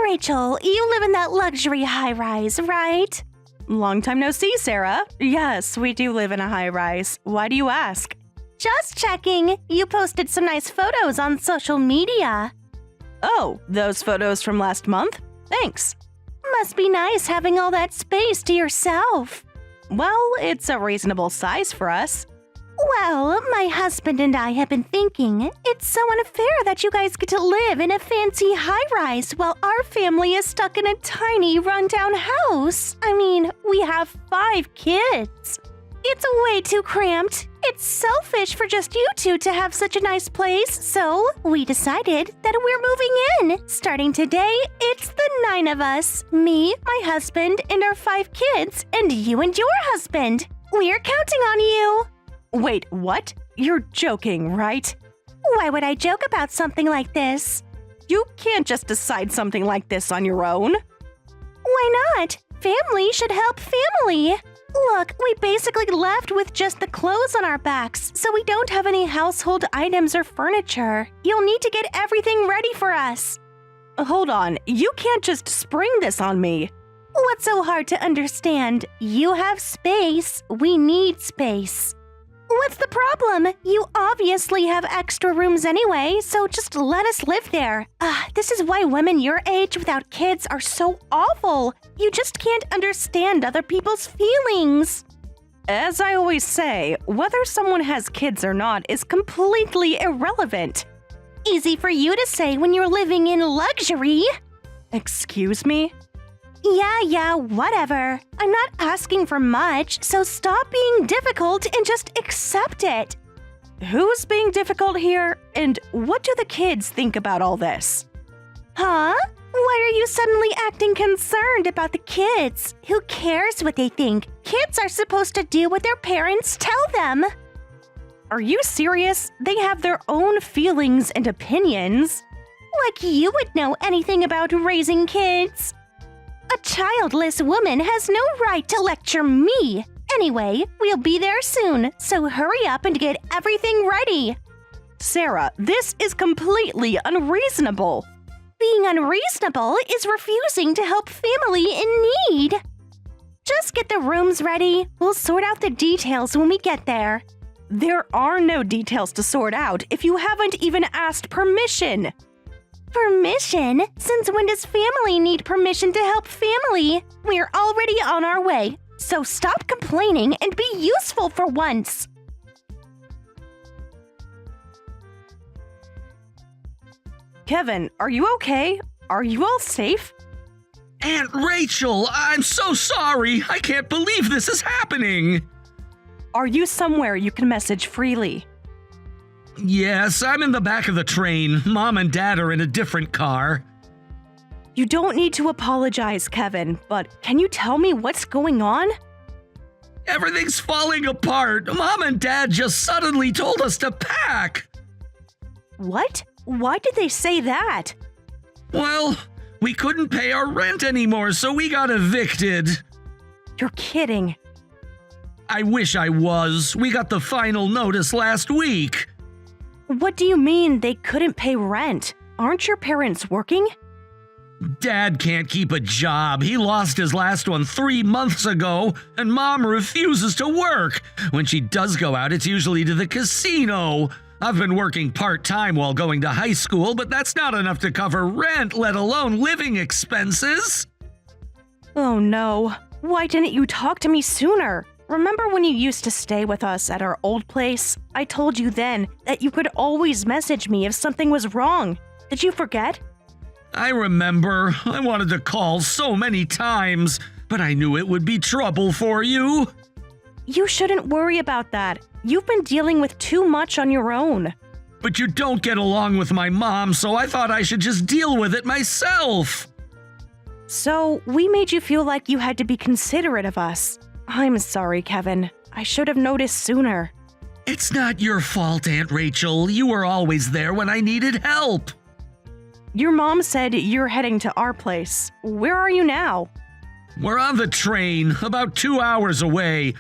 Rachel, you live in that luxury high-rise, right? Long time no see, Sarah. Yes, we do live in a high-rise. Why do you ask? Just checking. You posted some nice photos on social media. Oh, those photos from last month? Thanks. Must be nice having all that space to yourself. Well, it's a reasonable size for us. Well, my husband and I have been thinking it's so unfair that you guys get to live in a fancy high-rise while our family is stuck in a tiny rundown house. I mean, we have 5 kids. It's way too cramped. It's selfish for just you two to have such a nice place, so we decided that we're moving in. Starting today, it's the 9 of us. Me, my husband, and our 5 kids, and you and your husband. We're counting on you. Wait, what? You're joking, right? Why would I joke about something like this? You can't just decide something like this on your own. Why not? Family should help family. Look, we basically left with just the clothes on our backs, so we don't have any household items or furniture. You'll need to get everything ready for us. Hold on, you can't just spring this on me. What's so hard to understand? You have space, we need space. What's the problem? You obviously have extra rooms anyway, so just let us live there. This is why women your age without kids are so awful. You just can't understand other people's feelings. As I always say, whether someone has kids or not is completely irrelevant. Easy for you to say when you're living in luxury. Excuse me? Yeah, whatever. I'm not asking for much, so stop being difficult and just accept it. Who's being difficult here, and what do the kids think about all this? Huh? Why are you suddenly acting concerned about the kids? Who cares what they think? Kids are supposed to do what their parents tell them. Are you serious? They have their own feelings and opinions. Like you would know anything about raising kids. A childless woman has no right to lecture me. Anyway, we'll be there soon, so hurry up and get everything ready. Sarah, this is completely unreasonable. Being unreasonable is refusing to help family in need. Just get the rooms ready. We'll sort out the details when we get there. There are no details to sort out if you haven't even asked permission. Permission? Since when does family need permission to help family? We're already on our way, so stop complaining and be useful for once. Kevin, are you okay? Are you all safe? Aunt Rachel, I'm so sorry. I can't believe this is happening. Are you somewhere you can message freely? Yes, I'm in the back of the train. Mom and Dad are in a different car. You don't need to apologize, Kevin, but can you tell me what's going on? Everything's falling apart. Mom and Dad just suddenly told us to pack. What? Why did they say that? Well, we couldn't pay our rent anymore, so we got evicted. You're kidding. I wish I was. We got the final notice last week. What do you mean they couldn't pay rent? Aren't your parents working? Dad can't keep a job. He lost his last one 3 months ago, and Mom refuses to work. When she does go out, it's usually to the casino. I've been working part-time while going to high school, but that's not enough to cover rent, let alone living expenses. Oh no. Why didn't you talk to me sooner? Remember when you used to stay with us at our old place? I told you then that you could always message me if something was wrong. Did you forget? I remember. I wanted to call so many times, but I knew it would be trouble for you. You shouldn't worry about that. You've been dealing with too much on your own. But you don't get along with my mom, so I thought I should just deal with it myself. So, we made you feel like you had to be considerate of us. I'm sorry, Kevin. I should have noticed sooner. It's not your fault, Aunt Rachel. You were always there when I needed help. Your mom said you're heading to our place. Where are you now? We're on the train, about 2 hours away.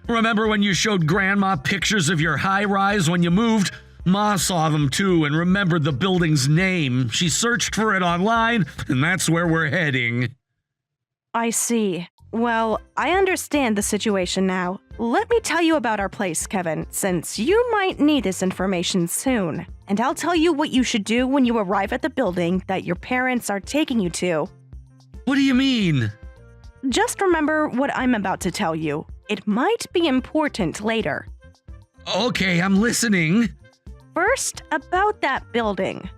Remember when you showed Grandma pictures of your high-rise when you moved? Ma saw them too and remembered the building's name. She searched for it online, and that's where we're heading. I see. Well, I understand the situation now. Let me tell you about our place, Kevin, since you might need this information soon. And I'll tell you what you should do when you arrive at the building that your parents are taking you to. What do you mean? Just remember what I'm about to tell you. It might be important later. Okay, I'm listening. First, about that building.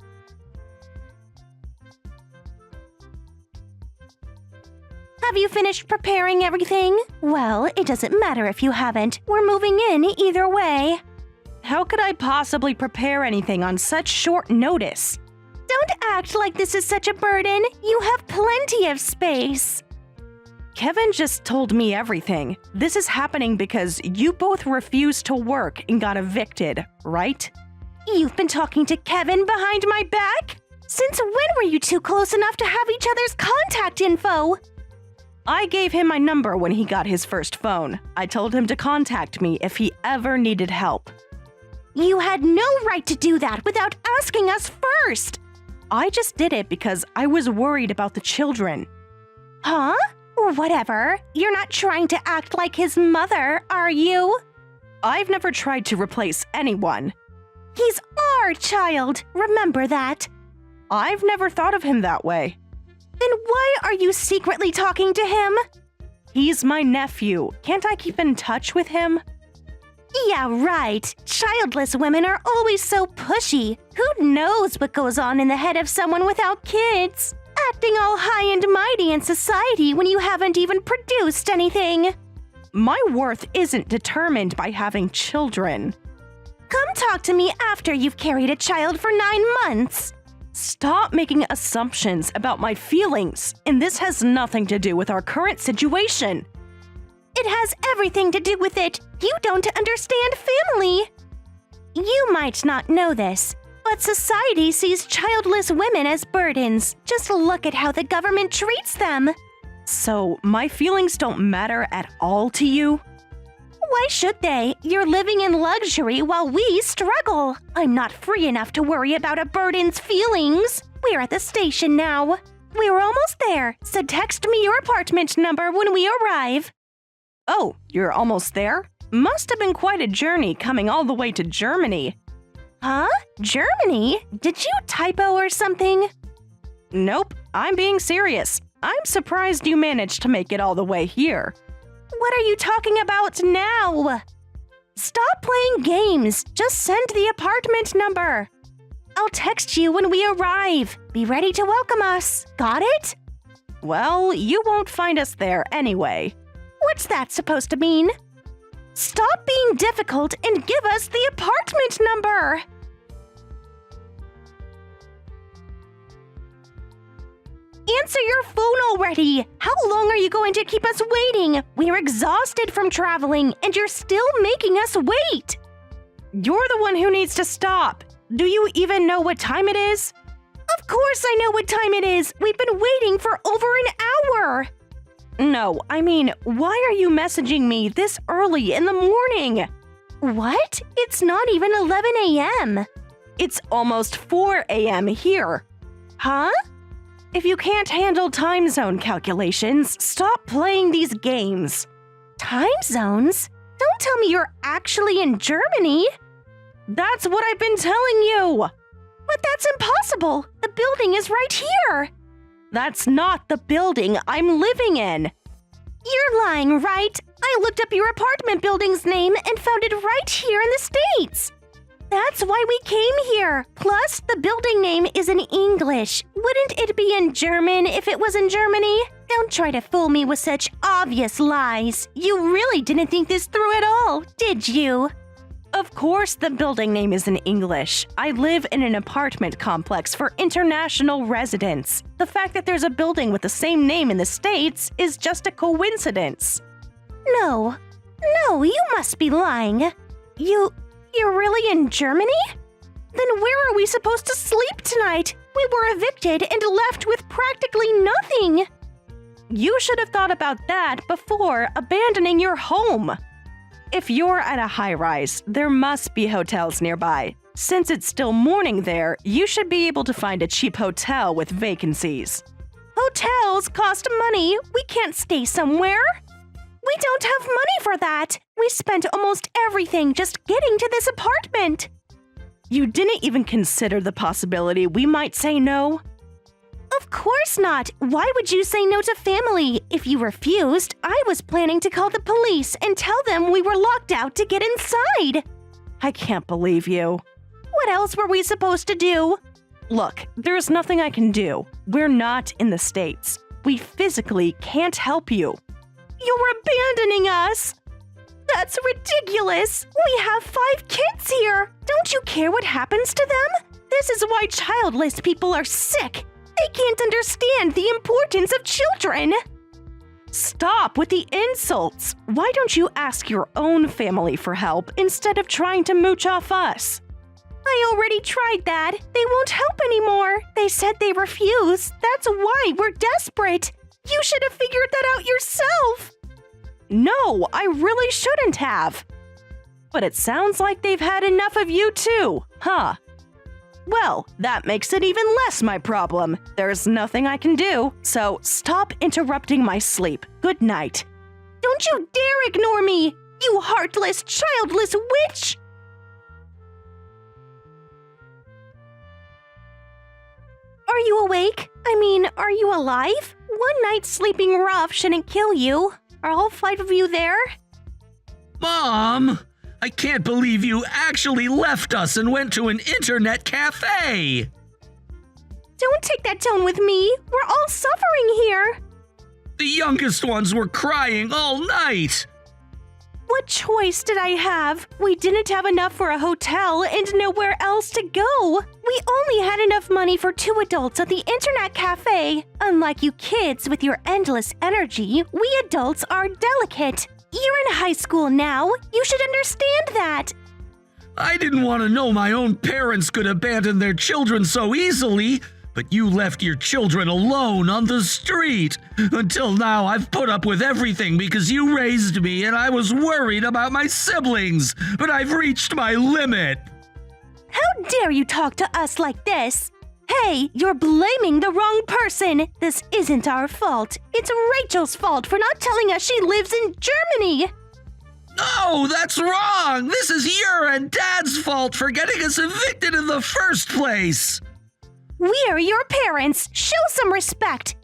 Have you finished preparing everything? Well, it doesn't matter if you haven't. We're moving in either way. How could I possibly prepare anything on such short notice? Don't act like this is such a burden. You have plenty of space. Kevin just told me everything. This is happening because you both refused to work and got evicted, right? You've been talking to Kevin behind my back? Since when were you two close enough to have each other's contact info? I gave him my number when he got his first phone. I told him to contact me if he ever needed help. You had no right to do that without asking us first. I just did it because I was worried about the children. Huh? Whatever. You're not trying to act like his mother, are you? I've never tried to replace anyone. He's our child. Remember that. I've never thought of him that way. Then why are you secretly talking to him? He's my nephew. Can't I keep in touch with him? Yeah, right. Childless women are always so pushy. Who knows what goes on in the head of someone without kids? Acting all high and mighty in society when you haven't even produced anything. My worth isn't determined by having children. Come talk to me after you've carried a child for 9 months. Stop making assumptions about my feelings, and this has nothing to do with our current situation. It has everything to do with it. You don't understand family. You might not know this, but society sees childless women as burdens. Just look at how the government treats them. So, my feelings don't matter at all to you? Why should they? You're living in luxury while we struggle. I'm not free enough to worry about a burden's feelings. We're at the station now. We're almost there, so text me your apartment number when we arrive. Oh, you're almost there? Must have been quite a journey coming all the way to Germany. Huh? Germany? Did you typo or something? Nope, I'm being serious. I'm surprised you managed to make it all the way here. What are you talking about now? Stop playing games. Just send the apartment number. I'll text you when we arrive. Be ready to welcome us. Got it? Well, you won't find us there anyway. What's that supposed to mean? Stop being difficult and give us the apartment number. Answer your phone already! How long are you going to keep us waiting? We're exhausted from traveling, and you're still making us wait! You're the one who needs to stop. Do you even know what time it is? Of course I know what time it is! We've been waiting for over an hour! No, I mean, why are you messaging me this early in the morning? What? It's not even 11 a.m. It's almost 4 a.m. here. Huh? If you can't handle time zone calculations, stop playing these games. Time zones? Don't tell me you're actually in Germany. That's what I've been telling you. But that's impossible. The building is right here. That's not the building I'm living in. You're lying, right? I looked up your apartment building's name and found it right here in the States. That's why we came here. Plus, the building name is in English. Wouldn't it be in German if it was in Germany? Don't try to fool me with such obvious lies. You really didn't think this through at all, did you? Of course the building name is in English. I live in an apartment complex for international residents. The fact that there's a building with the same name in the States is just a coincidence. No, you must be lying. You're really in Germany? Then where are we supposed to sleep tonight? We were evicted and left with practically nothing. You should have thought about that before abandoning your home. If you're at a high-rise, there must be hotels nearby. Since it's still morning there, you should be able to find a cheap hotel with vacancies. Hotels cost money. We can't stay somewhere. We don't have money for that. We spent almost everything just getting to this apartment. You didn't even consider the possibility we might say no? Of course not. Why would you say no to family? If you refused, I was planning to call the police and tell them we were locked out to get inside. I can't believe you. What else were we supposed to do? Look, there's nothing I can do. We're not in the States. We physically can't help you. You're abandoning us. That's ridiculous. We have 5 kids here. Don't you care what happens to them? This is why childless people are sick. They can't understand the importance of children. Stop with the insults. Why don't you ask your own family for help instead of trying to mooch off us? I already tried that. They won't help anymore. They said they refuse. That's why we're desperate. You should have figured that out yourself. No, I really shouldn't have. But it sounds like they've had enough of you too, huh? Well, that makes it even less my problem. There's nothing I can do, so stop interrupting my sleep. Good night. Don't you dare ignore me, you heartless, childless witch! Are you awake? I mean, are you alive? One night sleeping rough shouldn't kill you. Are all 5 of you there? Mom! I can't believe you actually left us and went to an internet cafe! Don't take that tone with me. We're all suffering here. The youngest ones were crying all night! What choice did I have? We didn't have enough for a hotel and nowhere else to go. We only had enough money for 2 adults at the internet cafe. Unlike you kids with your endless energy, we adults are delicate. You're in high school now. You should understand that. I didn't want to know my own parents could abandon their children so easily, but you left your children alone on the street. Until now, I've put up with everything because you raised me and I was worried about my siblings, but I've reached my limit. How dare you talk to us like this? Hey, you're blaming the wrong person. This isn't our fault. It's Rachel's fault for not telling us she lives in Germany. No, that's wrong. This is your and Dad's fault for getting us evicted in the first place. We're your parents. Show some respect.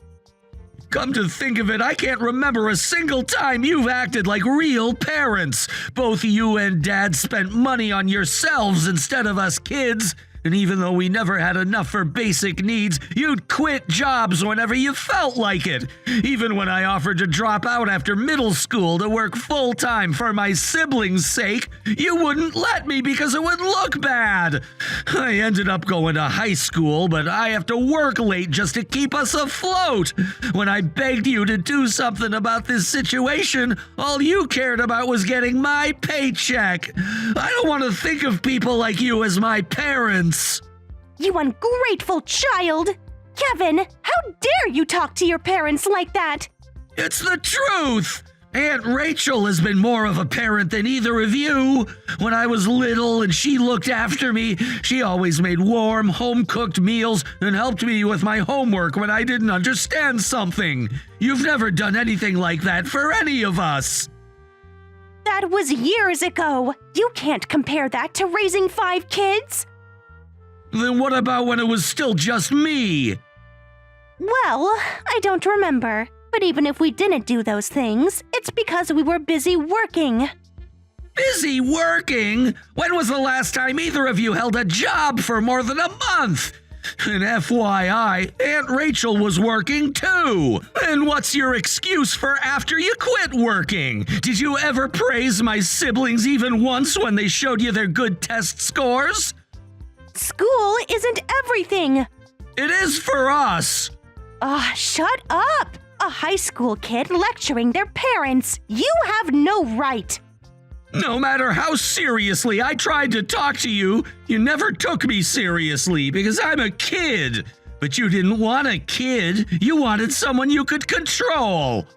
Come to think of it, I can't remember a single time you've acted like real parents. Both you and Dad spent money on yourselves instead of us kids. And even though we never had enough for basic needs, you'd quit jobs whenever you felt like it. Even when I offered to drop out after middle school to work full-time for my siblings' sake, you wouldn't let me because it would look bad. I ended up going to high school, but I have to work late just to keep us afloat. When I begged you to do something about this situation, all you cared about was getting my paycheck. I don't want to think of people like you as my parents. You ungrateful child! Kevin, how dare you talk to your parents like that? It's the truth! Aunt Rachel has been more of a parent than either of you. When I was little and she looked after me, she always made warm, home-cooked meals and helped me with my homework when I didn't understand something. You've never done anything like that for any of us. That was years ago. You can't compare that to raising 5 kids. Then what about when it was still just me? Well, I don't remember. But even if we didn't do those things, it's because we were busy working. Busy working? When was the last time either of you held a job for more than a month? And FYI, Aunt Rachel was working too. And what's your excuse for after you quit working? Did you ever praise my siblings even once when they showed you their good test scores? School isn't everything. It is for us. Shut up. A high school kid lecturing their parents. You have no right. No matter how seriously I tried to talk to you, you never took me seriously because I'm a kid. But you didn't want a kid. You wanted someone you could control.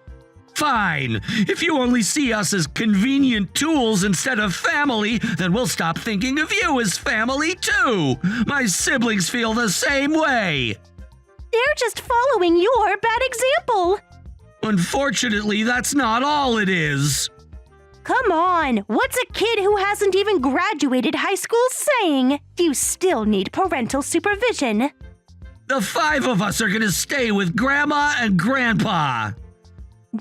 Fine. If you only see us as convenient tools instead of family, then we'll stop thinking of you as family too. My siblings feel the same way. They're just following your bad example. Unfortunately, that's not all it is. Come on, what's a kid who hasn't even graduated high school saying? You still need parental supervision. The 5 of us are gonna stay with Grandma and Grandpa.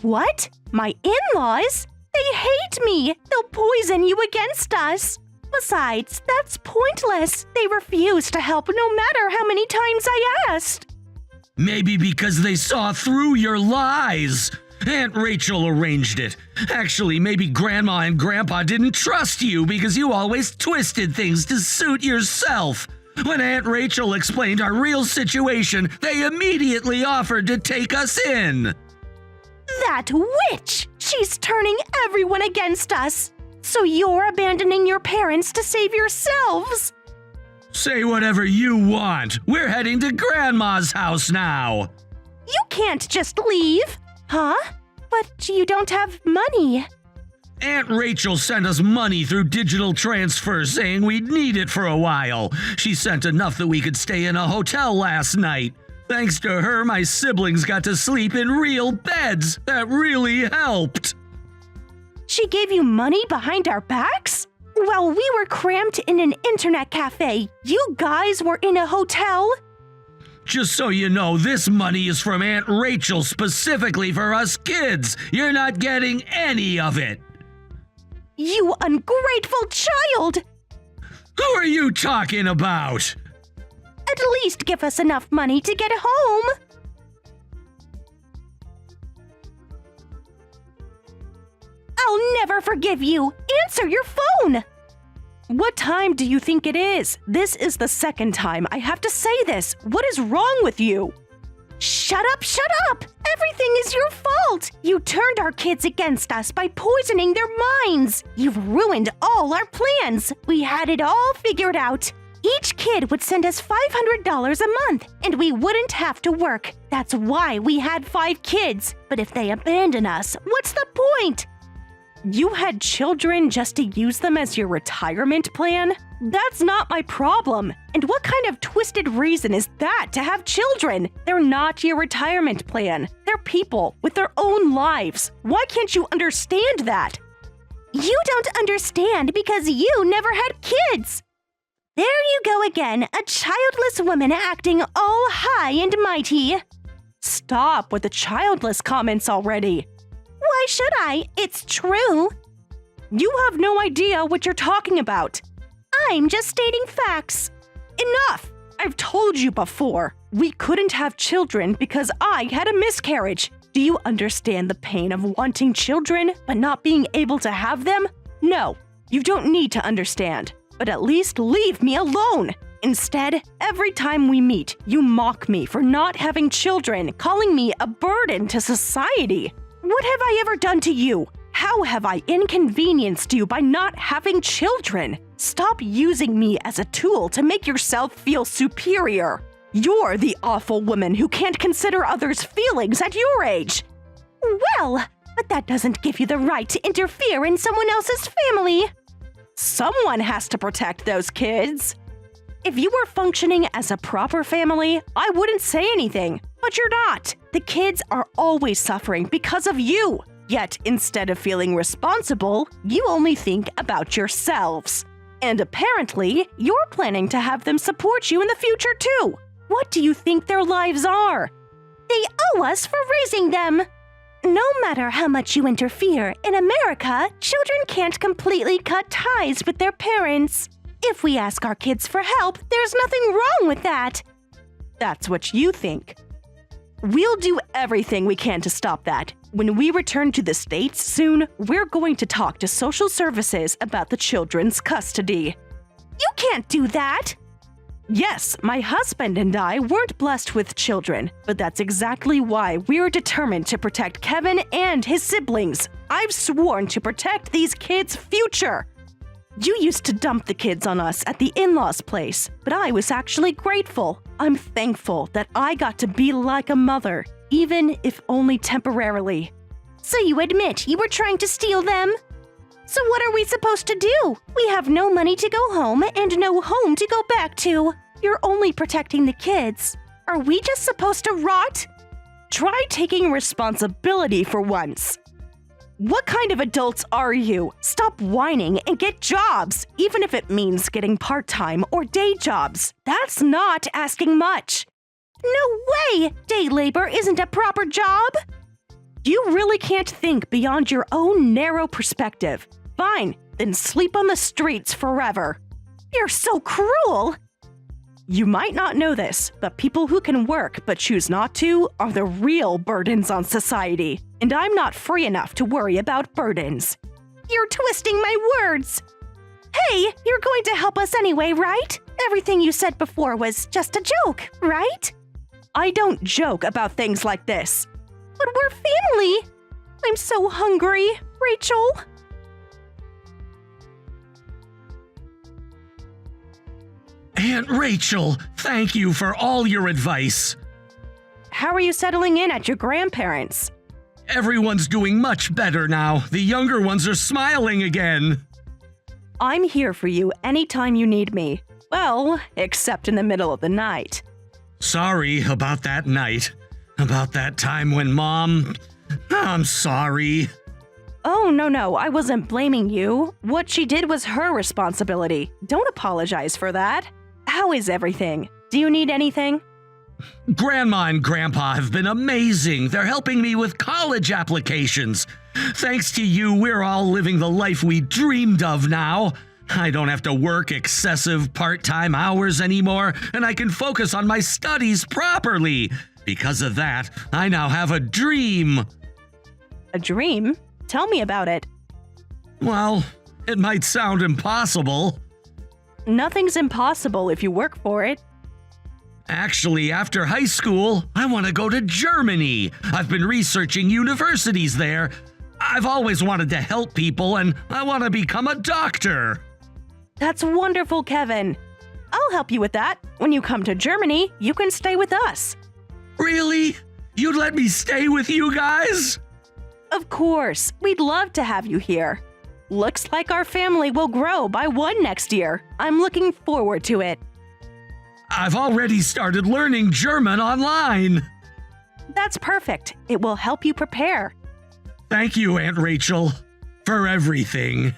What? My in-laws? They hate me. They'll poison you against us. Besides, that's pointless. They refuse to help no matter how many times I asked. Maybe because they saw through your lies. Aunt Rachel arranged it. Actually, maybe Grandma and Grandpa didn't trust you because you always twisted things to suit yourself. When Aunt Rachel explained our real situation, they immediately offered to take us in. That witch! She's turning everyone against us. So you're abandoning your parents to save yourselves. Say whatever you want. We're heading to Grandma's house now. You can't just leave. Huh? But you don't have money. Aunt Rachel sent us money through digital transfer saying we'd need it for a while. She sent enough that we could stay in a hotel last night. Thanks to her, my siblings got to sleep in real beds. That really helped. She gave you money behind our backs? Well, we were cramped in an internet cafe. You guys were in a hotel? Just so you know, this money is from Aunt Rachel specifically for us kids. You're not getting any of it. You ungrateful child! Who are you talking about? At least give us enough money to get home. I'll never forgive you. Answer your phone. What time do you think it is? This is the second time I have to say this. What is wrong with you? Shut up, shut up! Everything is your fault! You turned our kids against us by poisoning their minds! You've ruined all our plans! We had it all figured out! Each kid would send us $500 a month, and we wouldn't have to work. That's why we had 5 kids. But if they abandon us, what's the point? You had children just to use them as your retirement plan? That's not my problem. And what kind of twisted reason is that to have children? They're not your retirement plan. They're people with their own lives. Why can't you understand that? You don't understand because you never had kids. There you go again, a childless woman acting all high and mighty. Stop with the childless comments already. Why should I? It's true. You have no idea what you're talking about. I'm just stating facts. Enough! I've told you before. We couldn't have children because I had a miscarriage. Do you understand the pain of wanting children but not being able to have them? No, you don't need to understand. But at least leave me alone. Instead, every time we meet, you mock me for not having children, calling me a burden to society. What have I ever done to you? How have I inconvenienced you by not having children? Stop using me as a tool to make yourself feel superior. You're the awful woman who can't consider others' feelings at your age. Well, but that doesn't give you the right to interfere in someone else's family. Someone has to protect those kids. If you were functioning as a proper family, I wouldn't say anything. But you're not. The kids are always suffering because of you. Yet, instead of feeling responsible, you only think about yourselves. And apparently, you're planning to have them support you in the future too. What do you think their lives are? They owe us for raising them. No matter how much you interfere, in America, children can't completely cut ties with their parents. If we ask our kids for help, there's nothing wrong with that. That's what you think. We'll do everything we can to stop that. When we return to the States soon, we're going to talk to social services about the children's custody. You can't do that! Yes, my husband and I weren't blessed with children, but that's exactly why we're determined to protect Kevin and his siblings. I've sworn to protect these kids' future. You used to dump the kids on us at the in-laws' place, but I was actually grateful. I'm thankful that I got to be like a mother, even if only temporarily. So you admit you were trying to steal them? So what are we supposed to do? We have no money to go home and no home to go back to. You're only protecting the kids. Are we just supposed to rot? Try taking responsibility for once. What kind of adults are you? Stop whining and get jobs, even if it means getting part-time or day jobs. That's not asking much. No way! Day labor isn't a proper job! You really can't think beyond your own narrow perspective. Fine, then sleep on the streets forever. You're so cruel! You might not know this, but people who can work but choose not to are the real burdens on society. And I'm not free enough to worry about burdens. You're twisting my words! Hey, you're going to help us anyway, right? Everything you said before was just a joke, right? I don't joke about things like this. But we're family! I'm so hungry, Rachel. Aunt Rachel, thank you for all your advice. How are you settling in at your grandparents'? Everyone's doing much better now. The younger ones are smiling again. I'm here for you anytime you need me. Well, except in the middle of the night. Sorry about that night. About that time when Mom... I'm sorry. Oh, no, I wasn't blaming you. What she did was her responsibility. Don't apologize for that. How is everything? Do you need anything? Grandma and Grandpa have been amazing. They're helping me with college applications. Thanks to you, we're all living the life we dreamed of now. I don't have to work excessive part-time hours anymore, and I can focus on my studies properly. Because of that, I now have a dream. A dream? Tell me about it. Well, it might sound impossible. Nothing's impossible if you work for it. Actually, after high school, I want to go to Germany. I've been researching universities there. I've always wanted to help people, and I want to become a doctor. That's wonderful, Kevin. I'll help you with that. When you come to Germany, you can stay with us. Really? You'd let me stay with you guys? Of course, we'd love to have you here. Looks like our family will grow by one next year. I'm looking forward to it. I've already started learning German online. That's perfect. It will help you prepare. Thank you, Aunt Rachel, for everything.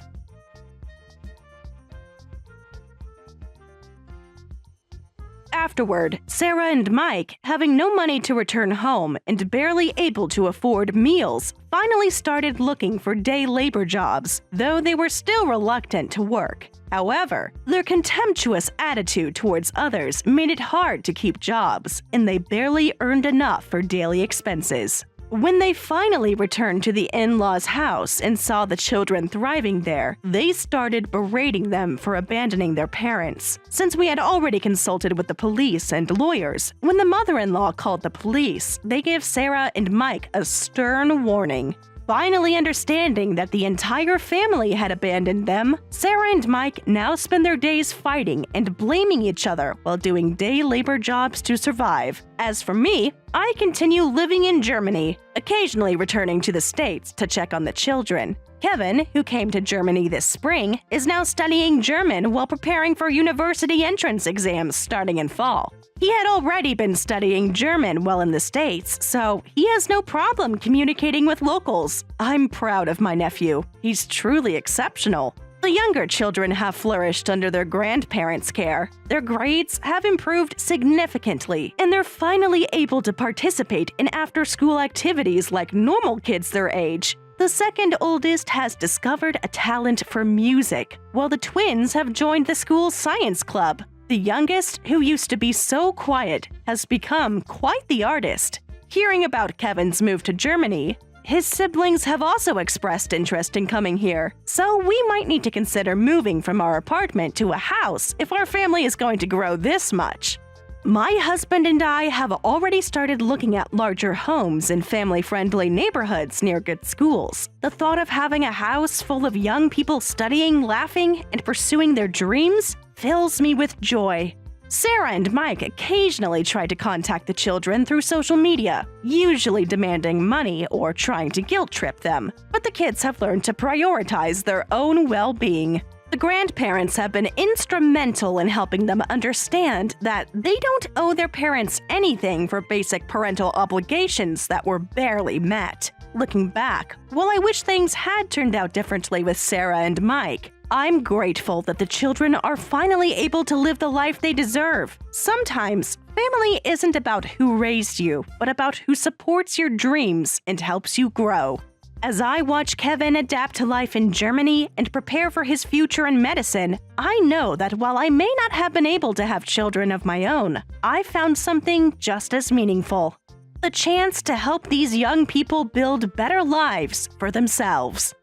Afterward, Sarah and Mike, having no money to return home and barely able to afford meals, finally started looking for day labor jobs, though they were still reluctant to work. However, their contemptuous attitude towards others made it hard to keep jobs, and they barely earned enough for daily expenses. When they finally returned to the in-laws' house and saw the children thriving there, they started berating them for abandoning their parents. Since we had already consulted with the police and lawyers, when the mother-in-law called the police, they gave Sarah and Mike a stern warning. Finally understanding that the entire family had abandoned them, Sarah and Mike now spend their days fighting and blaming each other while doing day labor jobs to survive. As for me, I continue living in Germany, occasionally returning to the States to check on the children. Kevin, who came to Germany this spring, is now studying German while preparing for university entrance exams starting in fall. He had already been studying German while in the States, so he has no problem communicating with locals. I'm proud of my nephew. He's truly exceptional. The younger children have flourished under their grandparents' care. Their grades have improved significantly, and they're finally able to participate in after-school activities like normal kids their age. The second oldest has discovered a talent for music, while the twins have joined the school's science club. The youngest, who used to be so quiet, has become quite the artist. Hearing about Kevin's move to Germany, his siblings have also expressed interest in coming here, so we might need to consider moving from our apartment to a house if our family is going to grow this much. My husband and I have already started looking at larger homes in family-friendly neighborhoods near good schools. The thought of having a house full of young people studying, laughing, and pursuing their dreams fills me with joy. Sarah and Mike occasionally tried to contact the children through social media, usually demanding money or trying to guilt trip them, but the kids have learned to prioritize their own well-being. The grandparents have been instrumental in helping them understand that they don't owe their parents anything for basic parental obligations that were barely met. Looking back, while I wish things had turned out differently with Sarah and Mike, I'm grateful that the children are finally able to live the life they deserve. Sometimes, family isn't about who raised you, but about who supports your dreams and helps you grow. As I watch Kevin adapt to life in Germany and prepare for his future in medicine, I know that while I may not have been able to have children of my own, I found something just as meaningful: the chance to help these young people build better lives for themselves.